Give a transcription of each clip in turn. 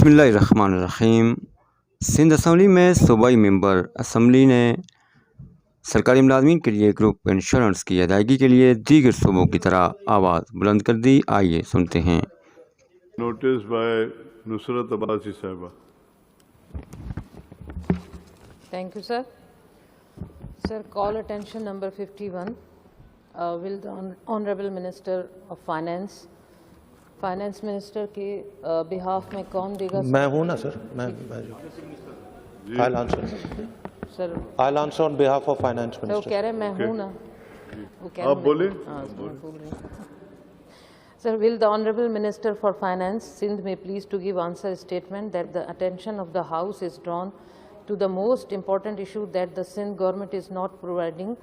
बिस्मिल्लाहिर्रहमानिर्रहीम। सिंध असम्बली में सूबाई मेंबर असम्बली ने सरकारी मुलाजमीन के लिए ग्रुप इंश्योरेंस की अदायगी के लिए दीगर सूबों की तरह आवाज़ बुलंद कर दी। आइए सुनते हैं। नोटिस बाय नुसरत अब्बासी साहिबा। Thank you, sir. Sir, call attention number 51. Will the Honorable Minister of Finance Minister के behalf में कौन देगा? मैं हूँ ना सर, मैं I'll answer. Sir I'll answer on behalf of Finance वो Minister. कह रहे हैं मैं हूँ ना, वो कह आप बोले। बोल रहे हैं। Sir, will the Honorable Minister for Finance, Sindh, may please to give answer statement that the attention of the House is drawn to the most important issue that the Sindh government is not providing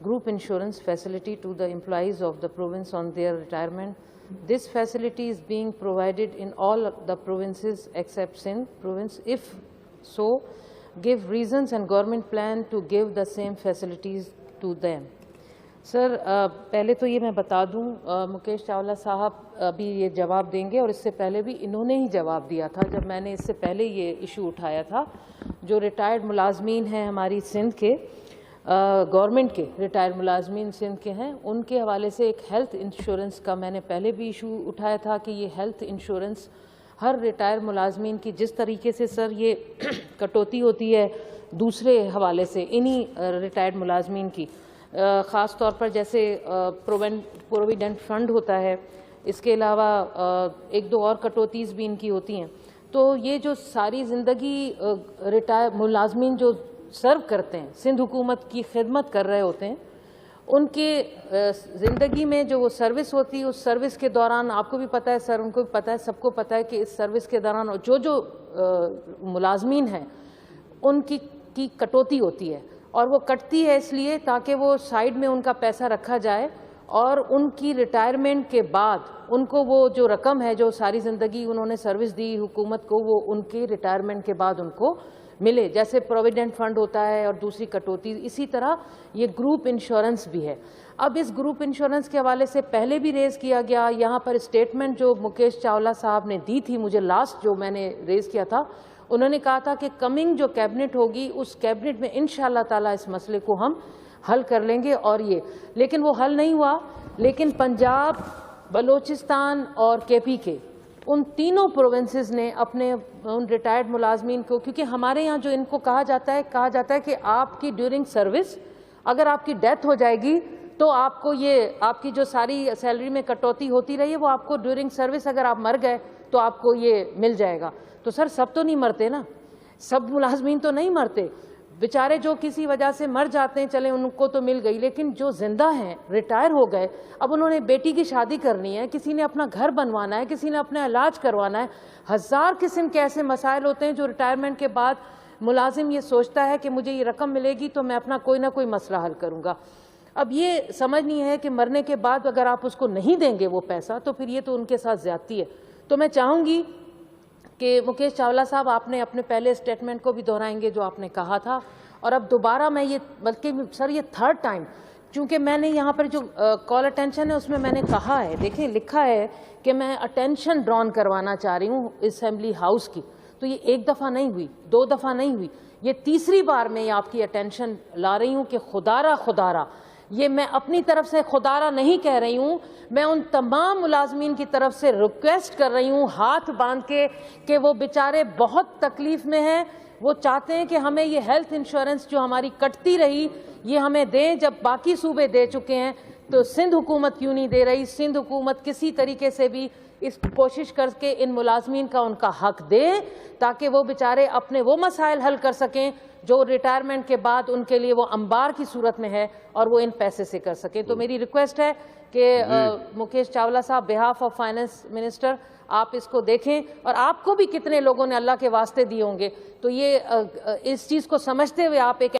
group insurance facility to the employees of the province on their retirement. This facility is being provided in all the provinces except Sindh province. If so, give reasons and government plan to give the same facilities to them. Sir पहले तो ये मैं बता दूं, मुकेश चावला साहब अभी ये जवाब देंगे और इससे पहले भी इन्होंने ही जवाब दिया था जब मैंने इससे पहले ये इशू उठाया था। जो रिटायर्ड मुलाजमीन हैं हमारी सिंध के, गवर्नमेंट के रिटायर्ड मुलाजमीन सिंध के हैं, उनके हवाले से एक हेल्थ इंश्योरेंस का मैंने पहले भी इशू उठाया था कि ये हेल्थ इंश्योरेंस हर रिटायर्ड मुलाजमीन की जिस तरीके से सर ये कटौती होती है दूसरे हवाले से इन्हीं रिटायर्ड मुलाजमीन की, ख़ास तौर पर जैसे प्रोविडेंट फंड होता है, इसके अलावा एक दो और कटौतीज़ भी इनकी होती हैं। तो ये जो सारी ज़िंदगी रिटायर मुलाजमीन जो सर्व करते हैं, सिंध हुकूमत की खिदमत कर रहे होते हैं, उनके ज़िंदगी में जो वो सर्विस होती है, उस सर्विस के दौरान आपको भी पता है सर, उनको भी पता है, सबको पता है कि इस सर्विस के दौरान जो मुलाजमीन हैं उनकी कटौती होती है और वो कटती है इसलिए ताकि वो साइड में उनका पैसा रखा जाए और उनकी रिटायरमेंट के बाद उनको वो जो रकम है जो सारी ज़िंदगी उन्होंने सर्विस दी हुकूमत को, वो उनके रिटायरमेंट के बाद उनको मिले। जैसे प्रोविडेंट फंड होता है और दूसरी कटौती, इसी तरह ये ग्रुप इंश्योरेंस भी है। अब इस ग्रुप इंश्योरेंस के हवाले से पहले भी रेज़ किया गया, यहाँ पर स्टेटमेंट जो मुकेश चावला साहब ने दी थी मुझे लास्ट जो मैंने रेज़ किया था, उन्होंने कहा था कि कमिंग जो कैबिनेट होगी उस कैबिनेट में इंशाअल्लाह ताला इस मसले को हम हल कर लेंगे। और ये लेकिन वो हल नहीं हुआ, लेकिन पंजाब, बलूचिस्तान और केपी के उन तीनों प्रोविंसेस ने अपने उन रिटायर्ड मुलाजमीन को, क्योंकि हमारे यहाँ जो इनको कहा जाता है कि आपकी ड्यूरिंग सर्विस अगर आपकी डेथ हो जाएगी तो आपको ये आपकी जो सारी सैलरी में कटौती होती रही है वो आपको ड्यूरिंग सर्विस अगर आप मर गए तो आपको ये मिल जाएगा। तो सर सब तो नहीं मरते ना, सब मुलाजमीन तो नहीं मरते, बेचारे जो किसी वजह से मर जाते हैं चले उनको तो मिल गई, लेकिन जो जिंदा हैं रिटायर हो गए, अब उन्होंने बेटी की शादी करनी है, किसी ने अपना घर बनवाना है, किसी ने अपना इलाज करवाना है, हज़ार किस्म के ऐसे मसाइल होते हैं जो रिटायरमेंट के बाद मुलाजिम ये सोचता है कि मुझे ये रकम मिलेगी तो मैं अपना कोई ना कोई मसला हल करूँगा। अब ये समझ नहीं है कि मरने के बाद अगर आप उसको नहीं देंगे वो पैसा तो फिर ये तो उनके साथ ज्यादती है। तो मैं चाहूँगी कि मुकेश चावला साहब आपने अपने पहले स्टेटमेंट को भी दोहराएंगे जो आपने कहा था, और अब दोबारा मैं ये, बल्कि सर ये थर्ड टाइम, चूँकि मैंने यहाँ पर जो कॉल अटेंशन है उसमें मैंने कहा है, देखिए लिखा है कि मैं अटेंशन ड्रॉन करवाना चाह रही हूँ असेंबली हाउस की, तो ये एक दफ़ा नहीं हुई, दो दफ़ा नहीं हुई, ये तीसरी बार मैं आपकी अटेंशन ला रही हूँ कि खुदारा ये मैं अपनी तरफ से खुदारा नहीं कह रही हूँ, मैं उन तमाम मुलाजमीन की तरफ से रिक्वेस्ट कर रही हूँ हाथ बांध के कि वो बेचारे बहुत तकलीफ में हैं, वो चाहते हैं कि हमें ये हेल्थ इंश्योरेंस जो हमारी कटती रही ये हमें दें। जब बाकी सूबे दे चुके हैं तो सिंध हुकूमत क्यों नहीं दे रही? सिंध हुकूमत किसी तरीके से भी इस कोशिश करके इन मुलाजमीन का उनका हक दे ताकि वो बेचारे अपने वो मसाइल हल कर सकें जो रिटायरमेंट के बाद उनके लिए वो अंबार की सूरत में है और वो इन पैसे से कर सकें। तो मेरी रिक्वेस्ट है कि मुकेश चावला साहब बिहाफ ऑफ फाइनेंस मिनिस्टर आप इसको देखें, और आपको भी कितने लोगों ने अल्लाह के वास्ते दिए होंगे, तो ये इस चीज़ को समझते हुए आप एक